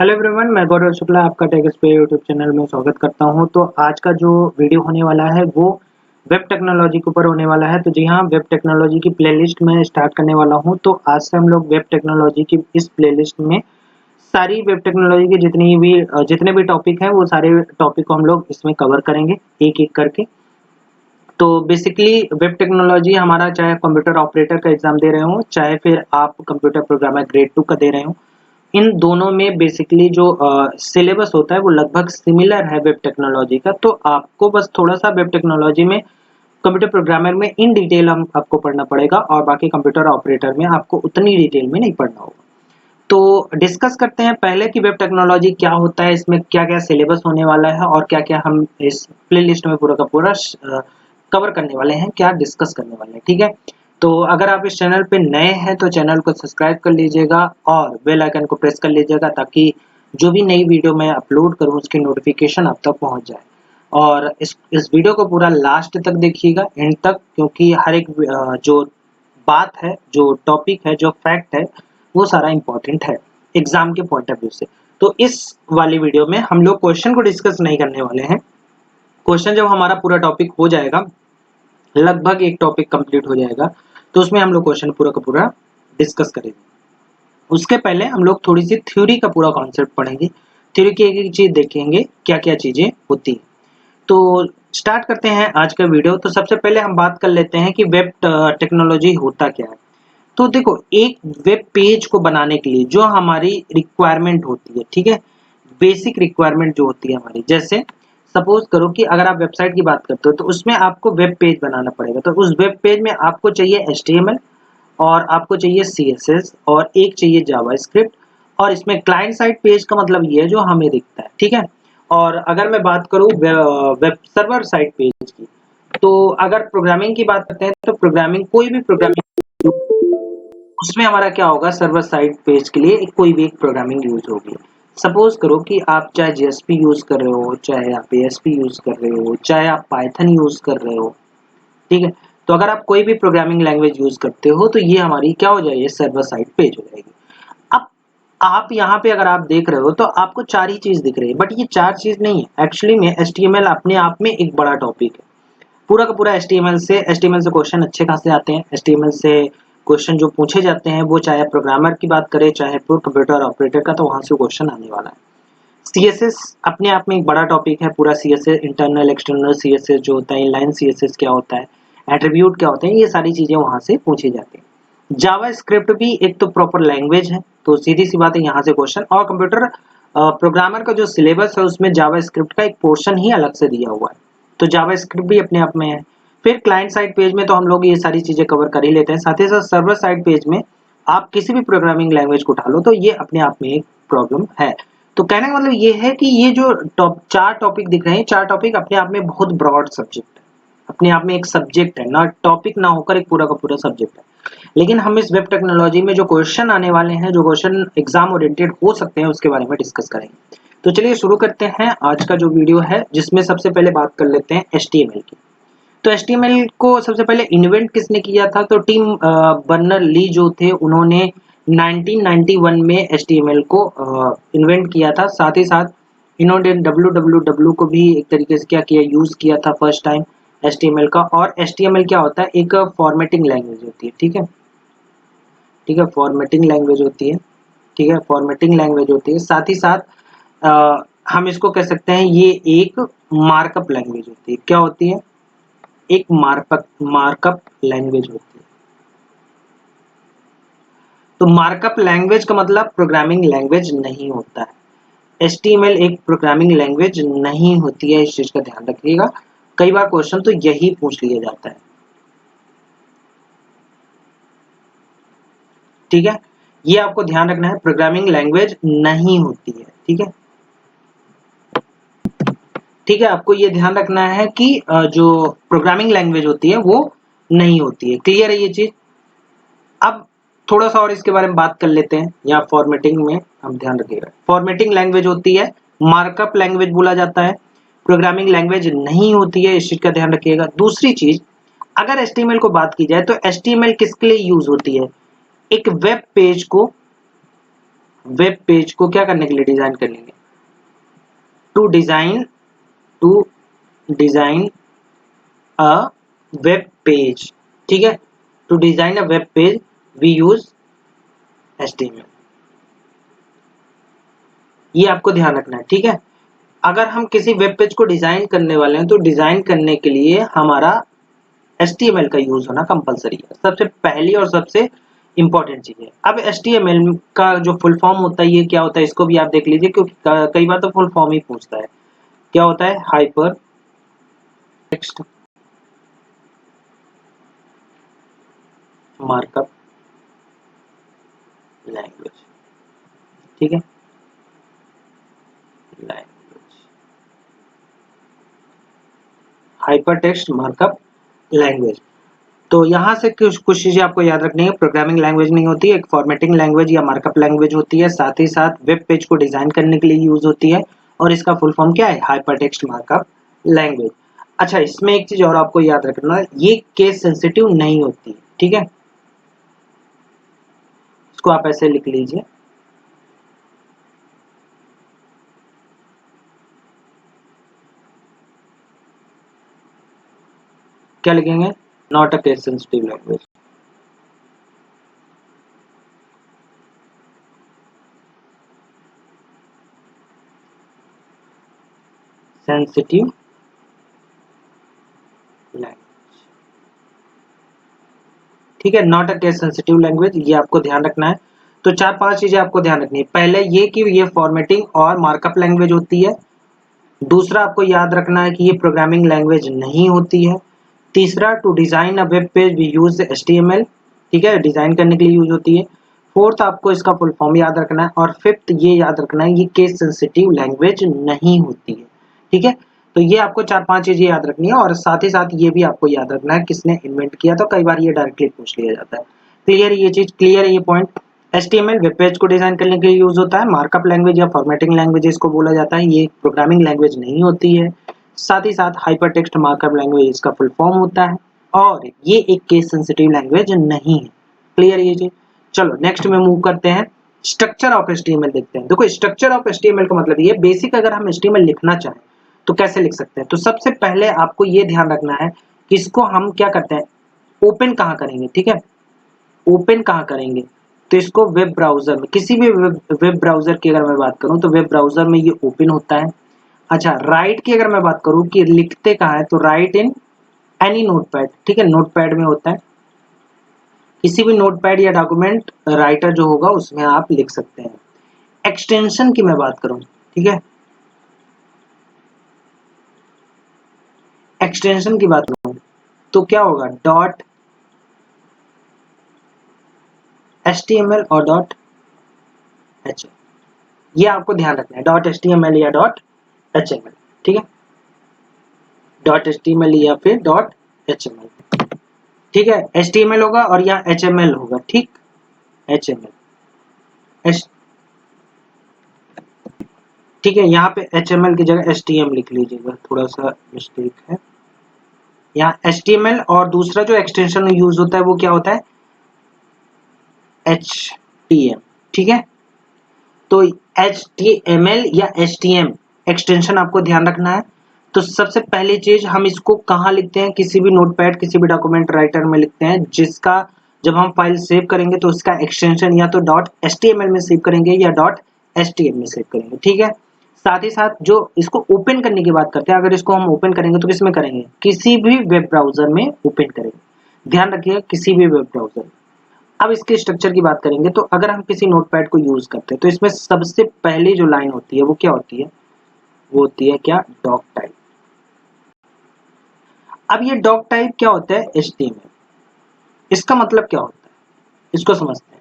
Hello everyone, मैं गौरव शुक्ला आपका take पे यूट्यूब चैनल में स्वागत करता हूं। तो आज का जो वीडियो होने वाला है वो वेब टेक्नोलॉजी के ऊपर होने वाला है। तो जी हाँ, वेब टेक्नोलॉजी की प्लेलिस्ट मैं स्टार्ट करने वाला हूं। तो आज से हम लोग वेब टेक्नोलॉजी की इस प्लेलिस्ट में सारी वेब टेक्नोलॉजी के जितने भी टॉपिक हैं वो सारे टॉपिक को हम लोग इसमें कवर करेंगे एक एक करके। तो बेसिकली वेब टेक्नोलॉजी हमारा, चाहे कंप्यूटर ऑपरेटर का एग्जाम दे रहे हो, चाहे फिर आप कंप्यूटर प्रोग्रामर ग्रेड 2 का दे रहे हो, इन दोनों में बेसिकली जो सिलेबस होता है वो लगभग सिमिलर है वेब टेक्नोलॉजी का। तो आपको बस थोड़ा सा वेब टेक्नोलॉजी में, कंप्यूटर प्रोग्रामर में इन डिटेल हम आपको पढ़ना पड़ेगा और बाकी कंप्यूटर ऑपरेटर में आपको उतनी डिटेल में नहीं पढ़ना होगा। तो डिस्कस करते हैं पहले कि वेब टेक्नोलॉजी क्या होता है, इसमें क्या क्या सिलेबस होने वाला है और क्या क्या हम इस प्ले लिस्ट में पूरा का पूरा कवर करने वाले हैं, क्या डिस्कस करने वाले हैं। ठीक है, तो अगर आप इस चैनल पे नए हैं तो चैनल को सब्सक्राइब कर लीजिएगा और बेल आइकन को प्रेस कर लीजिएगा ताकि जो भी नई वीडियो मैं अपलोड करूं उसकी नोटिफिकेशन आप तक पहुंच जाए। और इस वीडियो को पूरा लास्ट तक देखिएगा, एंड तक, क्योंकि हर एक जो बात है, जो टॉपिक है, जो फैक्ट है, वो सारा इंपॉर्टेंट है एग्जाम के पॉइंट ऑफ व्यू से। तो इस वाली वीडियो में हम लोग क्वेश्चन को डिस्कस नहीं करने वाले हैं। क्वेश्चन जब हमारा पूरा टॉपिक हो जाएगा, लगभग एक टॉपिक कंप्लीट हो जाएगा, तो उसमें हम लोग क्वेश्चन पूरा का पूरा डिस्कस करेंगे। उसके पहले हम लोग थोड़ी सी थ्योरी का पूरा कॉन्सेप्ट पढ़ेंगे, थ्योरी की एक एक चीज देखेंगे क्या क्या चीजें होती है। तो स्टार्ट करते हैं आज का वीडियो। तो सबसे पहले हम बात कर लेते हैं कि वेब टेक्नोलॉजी होता क्या है। तो देखो, एक वेब पेज को बनाने के लिए जो हमारी रिक्वायरमेंट होती है, ठीक है, बेसिक रिक्वायरमेंट जो होती है हमारी, जैसे सपोज करो कि अगर आप वेबसाइट की बात करते हो तो उसमें आपको वेब पेज बनाना पड़ेगा। तो उस वेब पेज में आपको चाहिए HTML और आपको चाहिए CSS और एक चाहिए जावास्क्रिप्ट। और इसमें क्लाइंट साइड पेज का मतलब ये है जो हमें दिखता है, ठीक है। और अगर मैं बात करूँ वेब सर्वर साइड पेज की, तो अगर प्रोग्रामिंग की बात करते हैं तो प्रोग्रामिंग, कोई भी प्रोग्रामिंग, उसमें हमारा क्या होगा, सर्वर साइड पेज के लिए कोई भी एक प्रोग्रामिंग यूज होगी। सपोज करो कि आप चाहे JSP यूज कर रहे हो, चाहे आप ASP यूज कर रहे हो, चाहे आप पाइथन यूज कर रहे हो, ठीक है। तो अगर आप कोई भी प्रोग्रामिंग लैंग्वेज यूज करते हो तो ये हमारी क्या हो जाएगी, सर्वर साइड पेज हो जाएगी। अब आप यहाँ पे अगर आप देख रहे हो तो आपको चार ही चीज दिख रही है, बट ये चार चीज नहीं है। एक्चुअली में HTML अपने आप में एक बड़ा टॉपिक है। पूरा का पूरा HTML से क्वेश्चन अच्छे खासे आते हैं। HTML से क्वेश्चन जो पूछे जाते हैं वो, चाहे प्रोग्रामर की बात करें चाहे कंप्यूटर ऑपरेटर का, तो वहां से क्वेश्चन आने वाला है। CSS अपने आप में एक बड़ा टॉपिक है। पूरा CSS, इंटरनल एक्सटर्नल CSS जो होता है, इनलाइन CSS क्या होता है, एट्रीब्यूट क्या होते हैं, ये सारी चीजें वहां से पूछी जाती हैं। जावा स्क्रिप्ट भी एक तो प्रॉपर लैंग्वेज है, तो सीधी सी बात है यहाँ से क्वेश्चन। और कंप्यूटर प्रोग्रामर का जो सिलेबस है उसमें जावा स्क्रिप्ट का एक पोर्शन ही अलग से दिया हुआ है, तो जावा स्क्रिप्ट भी अपने आप में है। फिर क्लाइंट साइड पेज में तो हम लोग ये सारी चीजें कवर कर ही लेते हैं, साथ ही साथ सर्वर साइड पेज में आप किसी भी प्रोग्रामिंग लैंग्वेज को उठा लो तो ये अपने आप में एक प्रॉब्लम है। तो कहने का मतलब ये है कि ये जो चार टॉपिक दिख रहे हैं, चार टॉपिक अपने आप में बहुत ब्रॉड सब्जेक्ट है, अपने आप में एक सब्जेक्ट है, ना टॉपिक ना होकर एक पूरा का पूरा सब्जेक्ट है। लेकिन हम इस वेब टेक्नोलॉजी में जो क्वेश्चन आने वाले हैं, जो क्वेश्चन एग्जाम ओरिएंटेड हो सकते हैं, उसके बारे में डिस्कस करेंगे। तो चलिए शुरू करते हैं आज का जो वीडियो है, जिसमें सबसे पहले बात कर लेते हैं HTML की। तो HTML को सबसे पहले इन्वेंट किसने किया था, तो टिम बर्नर ली जो थे, उन्होंने 1991 में HTML को इन्वेंट किया था। साथ ही साथ इन्होंने www को भी एक तरीके से क्या किया, यूज किया था फर्स्ट टाइम HTML का। और HTML क्या होता है, एक फॉर्मेटिंग लैंग्वेज होती है, ठीक है, ठीक है, फॉर्मेटिंग लैंग्वेज होती है, ठीक है, फॉर्मेटिंग लैंग्वेज होती है। साथ ही साथ हम इसको कह सकते हैं ये एक मार्कअप लैंग्वेज होती है। क्या होती है, एक मार्कअप लैंग्वेज होती है। तो मार्कअप लैंग्वेज का मतलब प्रोग्रामिंग लैंग्वेज नहीं होता है। HTML एक प्रोग्रामिंग लैंग्वेज नहीं होती है, इस चीज का ध्यान रखिएगा। कई बार क्वेश्चन तो यही पूछ लिया जाता है, ठीक है, ये आपको ध्यान रखना है, प्रोग्रामिंग लैंग्वेज नहीं होती है, ठीक है, ठीक है। आपको ये ध्यान रखना है कि जो प्रोग्रामिंग लैंग्वेज होती है वो नहीं होती है। क्लियर है ये चीज। अब थोड़ा सा और इसके बारे में बात कर लेते हैं। यहाँ फॉर्मेटिंग में हम ध्यान रखिएगा, फॉर्मेटिंग लैंग्वेज होती है, मार्कअप लैंग्वेज बोला जाता है, प्रोग्रामिंग लैंग्वेज नहीं होती है, इस चीज का ध्यान रखिएगा। दूसरी चीज, अगर HTML को बात की जाए तो HTML किसके लिए यूज होती है, एक वेब पेज को वेब पेज को क्या करने के लिए डिजाइन कर लेंगे, to design a web page, ठीक है, to design a web page we use HTML। ये आपको ध्यान रखना है, ठीक है। अगर हम किसी वेब पेज को डिजाइन करने वाले हैं तो डिजाइन करने के लिए हमारा HTML का यूज होना कंपलसरी है, सबसे पहली और सबसे इंपॉर्टेंट चीज है। अब HTML का जो फुल फॉर्म होता है ये क्या होता है, इसको भी आप देख लीजिए, क्योंकि कई बार तो फुल फॉर्म ही पूछता है। क्या होता है, हाइपर टेक्स्ट मार्कअप लैंग्वेज, ठीक है, language, hyper text markup language. तो यहाँ से कुछ चीजें आपको याद रखनी है। प्रोग्रामिंग लैंग्वेज नहीं होती है, एक फॉर्मेटिंग लैंग्वेज या मार्कअप लैंग्वेज होती है, साथ ही साथ वेब पेज को डिजाइन करने के लिए यूज होती है, और इसका फुल फॉर्म क्या है, हाइपर टेक्स्ट मार्कअप लैंग्वेज। अच्छा, इसमें एक चीज और आपको याद रखना है, ये केस सेंसिटिव नहीं होती, ठीक है, इसको आप ऐसे लिख लीजिए, क्या लिखेंगे, not a case sensitive language. Sensitive language, ठीक है, not a case sensitive language, ये आपको ध्यान रखना है। तो चार पांच चीजें आपको ध्यान रखनी है। पहले ये कि ये फॉर्मेटिंग और मार्कअप लैंग्वेज होती है। दूसरा, आपको याद रखना है कि ये प्रोग्रामिंग लैंग्वेज नहीं होती है। तीसरा, to design a web page we use HTML, ठीक है, डिजाइन करने के लिए यूज होती है। फोर्थ, आपको इसका फुल फॉर्म याद रखना है। और फिफ्थ, ये याद रखना है ये केस सेंसिटिव लैंग्वेज नहीं होती है, ठीक है। तो ये आपको चार पांच चीजें याद रखनी है, और साथ ही साथ ये भी आपको याद रखना है किसने इन्वेंट किया, तो कई बार ये डायरेक्टली पूछ लिया जाता है। क्लियर ये चीज, क्लियर है ये पॉइंट। HTML वेब पेज को डिजाइन करने के लिए यूज होता है। मार्कअप लैंग्वेज या फॉर्मेटिंग लैंग्वेज इसको बोला जाता है, ये प्रोग्रामिंग लैंग्वेज नहीं होती है। साथ ही साथ हाइपर टेक्स्ट मार्कअप लैंग्वेज इसका फुल फॉर्म होता है, और ये एक केस सेंसिटिव लैंग्वेज नहीं है। क्लियर ये चीज। चलो नेक्स्ट में मूव करते हैं, स्ट्रक्चर ऑफ HTML देखते हैं। देखो, स्ट्रक्चर ऑफ HTML का मतलब ये बेसिक, अगर हम HTML लिखना चाहें तो कैसे लिख सकते हैं। तो सबसे पहले आपको ये ध्यान रखना है कि इसको हम क्या करते हैं, ओपन कहाँ करेंगे, ठीक है, ओपन कहाँ करेंगे। तो इसको वेब ब्राउजर में, किसी भी वेब ब्राउजर की अगर मैं बात करूं तो वेब ब्राउजर में ये ओपन होता है। अच्छा, राइट की अगर मैं बात करूं कि लिखते कहाँ है, तो राइट इन एनी नोटपैड, ठीक है, नोटपैड में होता है। किसी भी नोटपैड या डॉक्यूमेंट राइटर जो होगा उसमें आप लिख सकते हैं। एक्सटेंशन की मैं बात करूं, ठीक है, एक्सटेंशन की बात करूं तो क्या होगा, डॉट HTML और डॉट एच, ये आपको ध्यान रखना है, डॉट HTML या डॉट HTML, ठीक है, डॉट HTML या फिर डॉट HTML, ठीक है, HTML होगा और यहाँ HML होगा, ठीक, HML, ठीक है, यहाँ पे HML की जगह HTML लिख लीजिएगा, थोड़ा सा मिस्टेक है यहाँ, HTML। और दूसरा जो एक्सटेंशन यूज होता है वो क्या होता है, HTML, ठीक है। तो HTML या HTML एक्सटेंशन आपको ध्यान रखना है। तो सबसे पहली चीज, हम इसको कहाँ लिखते हैं, किसी भी नोटपैड, किसी भी डॉक्यूमेंट राइटर में लिखते हैं, जिसका जब हम फाइल सेव करेंगे तो उसका एक्सटेंशन या तो डॉट HTML में सेव करेंगे या डॉट HTML में सेव करेंगे, ठीक है। साथ ही साथ जो इसको ओपन करने की बात करते हैं, अगर इसको हम ओपन करेंगे तो किसमें करेंगे, किसी भी वेब ब्राउजर में ओपन करेंगे, ध्यान रखिएगा, किसी भी वेब ब्राउजर में। अब इसके स्ट्रक्चर की बात करेंगे, तो अगर हम किसी नोटपैड को यूज करते हैं तो इसमें सबसे पहली जो लाइन होती है वो क्या होती है, वो होती है क्या, डॉक टाइप। अब ये डॉक टाइप क्या होता है, HTML, इसका मतलब क्या होता है, इसको समझते हैं।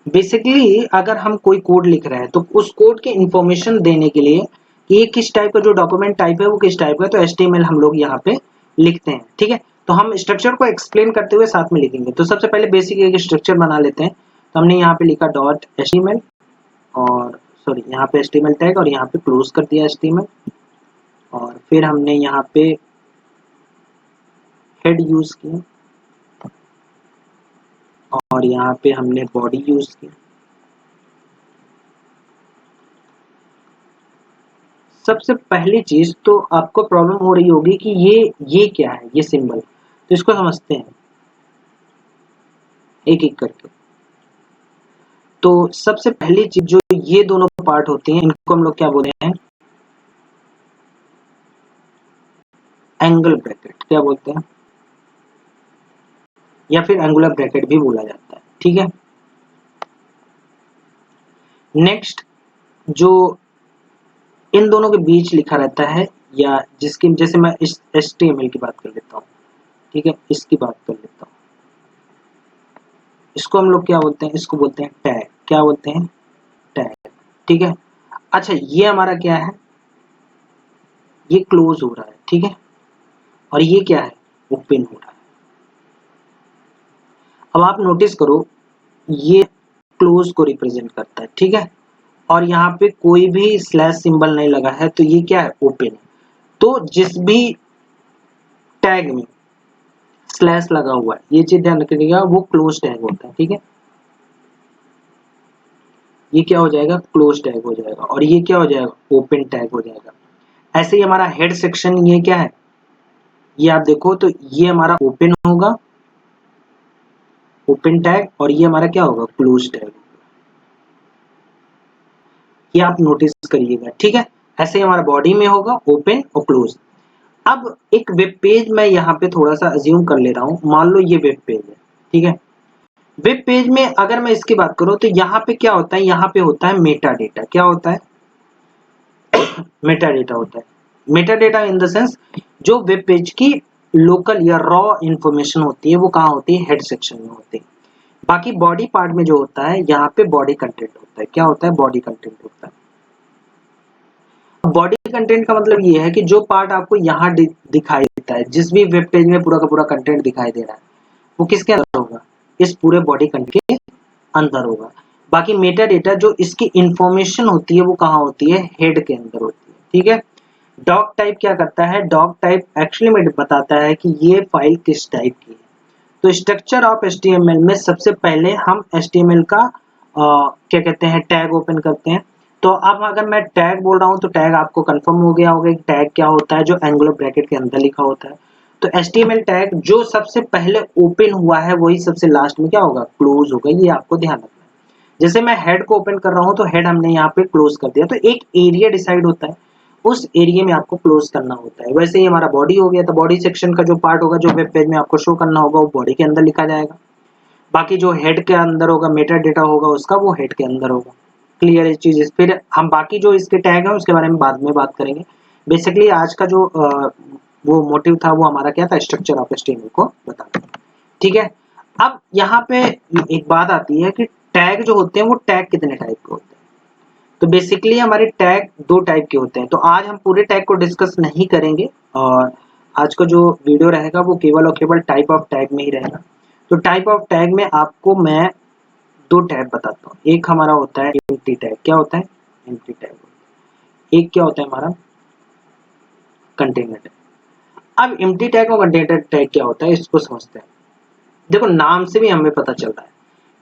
बेसिकली अगर हम कोई कोड लिख रहे हैं तो उस कोड की इंफॉर्मेशन देने के लिए कि ये किस टाइप का जो डॉक्यूमेंट टाइप है वो किस टाइप का है, तो HTML हम लोग यहाँ पे लिखते हैं, ठीक है। तो हम स्ट्रक्चर को एक्सप्लेन करते हुए साथ में लिखेंगे। तो सबसे पहले बेसिक एक स्ट्रक्चर बना लेते हैं। तो हमने यहाँ पे लिखा डॉट HTML, और सॉरी यहाँ पे HTML टैग, और यहाँ पे क्लोज कर दिया HTML, और फिर हमने यहाँ पे हेड यूज किया, और यहाँ पे हमने बॉडी यूज की, सबसे पहली चीज तो आपको प्रॉब्लम हो रही होगी कि ये क्या है, ये सिंबल। तो इसको समझते हैं एक एक करके। तो सबसे पहली चीज जो ये दोनों पार्ट होते हैं इनको हम लोग क्या बोलते हैं, एंगल ब्रैकेट। क्या बोलते हैं, या फिर एंगुलर ब्रैकेट भी बोला जाता है, ठीक है। नेक्स्ट, जो इन दोनों के बीच लिखा रहता है, या जिसकी, जैसे मैं इस HTML की बात कर लेता हूँ, ठीक है, इसकी बात कर लेता हूँ, इसको हम लोग क्या बोलते हैं, इसको बोलते हैं टैग। क्या बोलते हैं, टैग, ठीक है। अच्छा, ये हमारा क्या है, ये क्लोज हो रहा है, ठीक है, और ये क्या है, ओपन हो रहा है। अब आप नोटिस करो, ये क्लोज को रिप्रेजेंट करता है, ठीक है, और यहाँ पे कोई भी स्लैश सिंबल नहीं लगा है, तो ये क्या है, ओपन है। तो जिस भी टैग में स्लैश लगा हुआ है, ये चीज ध्यान रखिएगा, वो क्लोज टैग होता है, ठीक है। ये क्या हो जाएगा, क्लोज टैग हो जाएगा, और ये क्या हो जाएगा, ओपन टैग हो जाएगा। ऐसे ही हमारा हेड सेक्शन, ये क्या है, ये आप देखो तो ये हमारा ओपन होगा, ओपन टैग, और ये हमारा क्या होगा, क्लोज टैग। ये आप नोटिस करिएगा, ठीक है। ऐसे ही हमारा बॉडी में होगा ओपन और क्लोज। अब एक वेब पेज मैं यहाँ पे थोड़ा सा अज्यूम कर ले रहा हूँ, मान लो ये वेब पेज है, ठीक है। वेब पेज में अगर मैं इसकी बात करूँ तो यहाँ पे क्या होता है, यहाँ पे होता है मेटा डेटा। क्या होता है, मेटा डेटा होता है। Meta data in the sense, जो वेब पेज की लोकल या रॉ इंफॉर्मेशन होती है वो कहाँ होती है, हेड सेक्शन में होती है। बाकी बॉडी पार्ट में जो होता है, यहाँ पे बॉडी कंटेंट होता है। क्या होता है, बॉडी कंटेंट होता है। बॉडी कंटेंट का मतलब ये है कि जो पार्ट आपको यहाँ दिखाई देता है, जिस भी वेब पेज में पूरा का पूरा कंटेंट दिखाई दे रहा है, वो किसके अंदर होगा, इस पूरे बॉडी कंटेंट के अंदर होगा। बाकी मेटा डेटा जो इसकी इंफॉर्मेशन होती है वो कहाँ होती है, हेड के अंदर होती है, ठीक है। डॉक टाइप क्या करता है, डॉक टाइप एक्चुअली में बताता है कि ये फाइल किस टाइप की है। तो स्ट्रक्चर ऑफ HTML में सबसे पहले हम HTML का क्या कहते हैं, टैग ओपन करते हैं। तो अब अगर मैं टैग बोल रहा हूँ तो टैग आपको कंफर्म हो गया होगा कि टैग क्या होता है, जो एंगुलर ब्रैकेट के अंदर लिखा होता है। तो HTML टैग जो सबसे पहले ओपन हुआ है वही सबसे लास्ट में क्या होगा, क्लोज होगा। ये आपको ध्यान रखना है। जैसे मैं हेड को ओपन कर रहा हूँ तो हेड हमने यहाँ पे क्लोज कर दिया, तो एक एरिया डिसाइड होता है, उस एरिया में आपको क्लोज करना होता है। वैसे ही हमारा बॉडी हो गया, तो बॉडी सेक्शन का जो पार्ट होगा, जो वेब पेज में आपको शो करना होगा, वो बॉडी के अंदर लिखा जाएगा। बाकी जो हेड के अंदर होगा, मेटा डेटा होगा उसका, वो हेड के अंदर होगा। क्लियर है चीज। फिर हम बाकी जो इसके टैग है उसके बारे में बाद में बात करेंगे। बेसिकली आज का जो वो मोटिव था वो हमारा क्या था, स्ट्रक्चर ऑफ HTML को बताना, ठीक है। अब यहाँ पे एक बात आती है कि टैग जो होते हैं वो टैग कितने टाइप के होते हैं। तो बेसिकली हमारे टैग दो टाइप के होते हैं। तो आज हम पूरे टैग को डिस्कस नहीं करेंगे, और आज का जो वीडियो रहेगा वो केवल और केवल टाइप ऑफ टैग में ही रहेगा। तो टाइप ऑफ टैग में आपको मैं दो टैग बताता हूँ। एक हमारा होता है एम्प्टी टैग। क्या होता है, एम्प्टी टैग। एक क्या होता है हमारा, कंटेनर टैग। अब एम्प्टी टैग और कंटेनर टैग क्या होता है, इसको समझते हैं। देखो, नाम से भी हमें पता चल रहा है।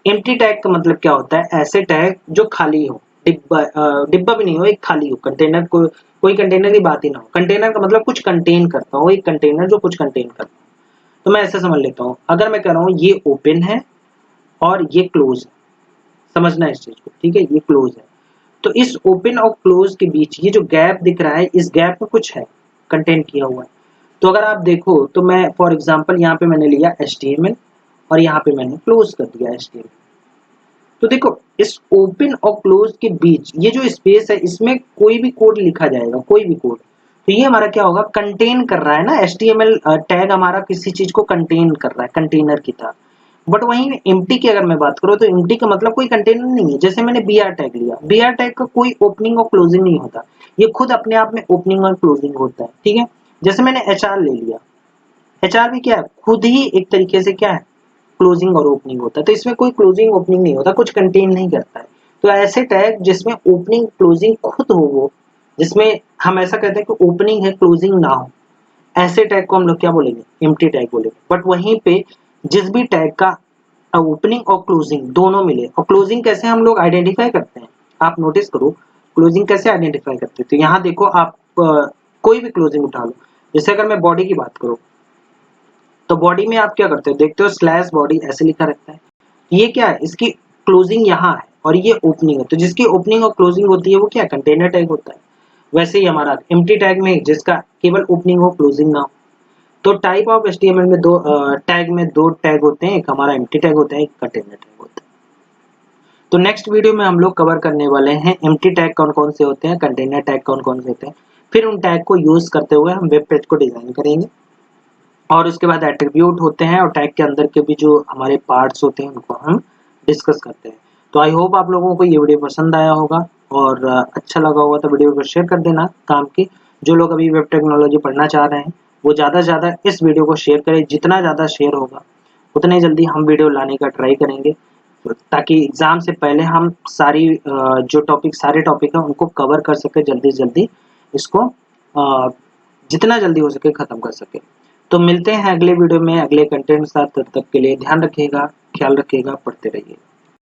एम्प्टी टैग का मतलब क्या होता है, ऐसे टैग जो खाली हो, डिब्बा भी नहीं हो, एक खाली हो कंटेनर। कोई कंटेनर की बात ही ना हो। कंटेनर का मतलब कुछ कंटेन करता हो, एक कंटेनर जो कुछ कंटेन करता हो। तो मैं ऐसे समझ लेता हूँ, अगर मैं कह रहा हूँ ये ओपन है और ये क्लोज है, समझना इस चीज को, ठीक है। ये क्लोज है, तो इस ओपन और क्लोज के बीच ये जो गैप दिख रहा है, इस गैप में कुछ है, कंटेंट किया हुआ है। तो अगर आप देखो तो मैं फॉर एग्जांपल यहाँ पे मैंने लिया HTML और यहाँ पे मैंने क्लोज कर दिया HTML। तो देखो, इस ओपन और क्लोज के बीच ये जो स्पेस है, इसमें कोई भी कोड लिखा जाएगा, कोई भी कोड। तो ये हमारा क्या होगा, कंटेन कर रहा है ना। HTML टैग हमारा किसी चीज को कंटेन कर रहा है, कंटेनर की तरह। बट वहीं एम्प्टी की अगर मैं बात करूँ तो एम्प्टी का मतलब कोई कंटेनर नहीं है। जैसे मैंने BR टैग लिया, BR टैग का कोई ओपनिंग और क्लोजिंग नहीं होता, ये खुद अपने आप में ओपनिंग और क्लोजिंग होता है, ठीक है। जैसे मैंने HR ले लिया, HR भी क्या है, खुद ही एक तरीके से क्या है, क्लोजिंग और ओपनिंग होता है। तो इसमें कोई क्लोजिंग ओपनिंग नहीं होता, कुछ कंटेन नहीं करता है। तो ऐसे टैग जिसमें ओपनिंग क्लोजिंग खुद हो, वो जिसमें हम ऐसा कहते हैं कि ओपनिंग है क्लोजिंग ना हो, ऐसे टैग को हम लोग क्या बोलेंगे, एम्प्टी टैग बोलेंगे। बट वहीं पे जिस भी टैग का ओपनिंग और क्लोजिंग दोनों मिले, और क्लोजिंग कैसे हम लोग आइडेंटिफाई करते हैं, आप नोटिस करो। क्लोजिंग कैसे आइडेंटिफाई करते हैं? तो यहाँ देखो आप कोई भी क्लोजिंग उठा लो, जैसे अगर मैं बॉडी की बात करूँ तो बॉडी में आप क्या करते हो, देखते हो स्लैश बॉडी ऐसे लिखा रहता है, ये क्या है, इसकी क्लोजिंग यहाँ है और ये ओपनिंग है, तो जिसकी ओपनिंग और क्लोजिंग होती है वो क्या कंटेनर टैग होता है। वैसे ही हमारा एम्प्टी टैग में जिसका केवल ओपनिंग हो क्लोजिंग ना हो। तो टाइप ऑफ एचटीएमएल में दो टैग होते हैं, एक हमारा एम्प्टी टैग होता है, एक कंटेनर टैग होता है। तो नेक्स्ट वीडियो में हम लोग कवर करने वाले हैं एम्प्टी टैग कौन कौन से होते हैं, कंटेनर टैग कौन कौन से होते हैं, फिर उन टैग को यूज करते हुए हम वेब पेज को डिजाइन करेंगे। और उसके बाद एट्रीब्यूट होते हैं और टैग के अंदर के भी जो हमारे पार्ट्स होते हैं उनको हम डिस्कस करते हैं। तो आई होप आप लोगों को ये वीडियो पसंद आया होगा और अच्छा लगा होगा तो वीडियो को शेयर कर देना काम की। जो लोग अभी वेब टेक्नोलॉजी पढ़ना चाह रहे हैं वो ज़्यादा से ज़्यादा इस वीडियो को शेयर करें, जितना ज़्यादा शेयर होगा उतने जल्दी हम वीडियो लाने का ट्राई करेंगे, ताकि एग्ज़ाम से पहले हम सारे टॉपिक हैं उनको कवर कर सके, जल्दी से जल्दी इसको जितना जल्दी हो सके ख़त्म कर सके। तो मिलते हैं अगले वीडियो में अगले कंटेंट के साथ, तब तक के लिए ध्यान रखिएगा, ख्याल रखिएगा, पढ़ते रहिए।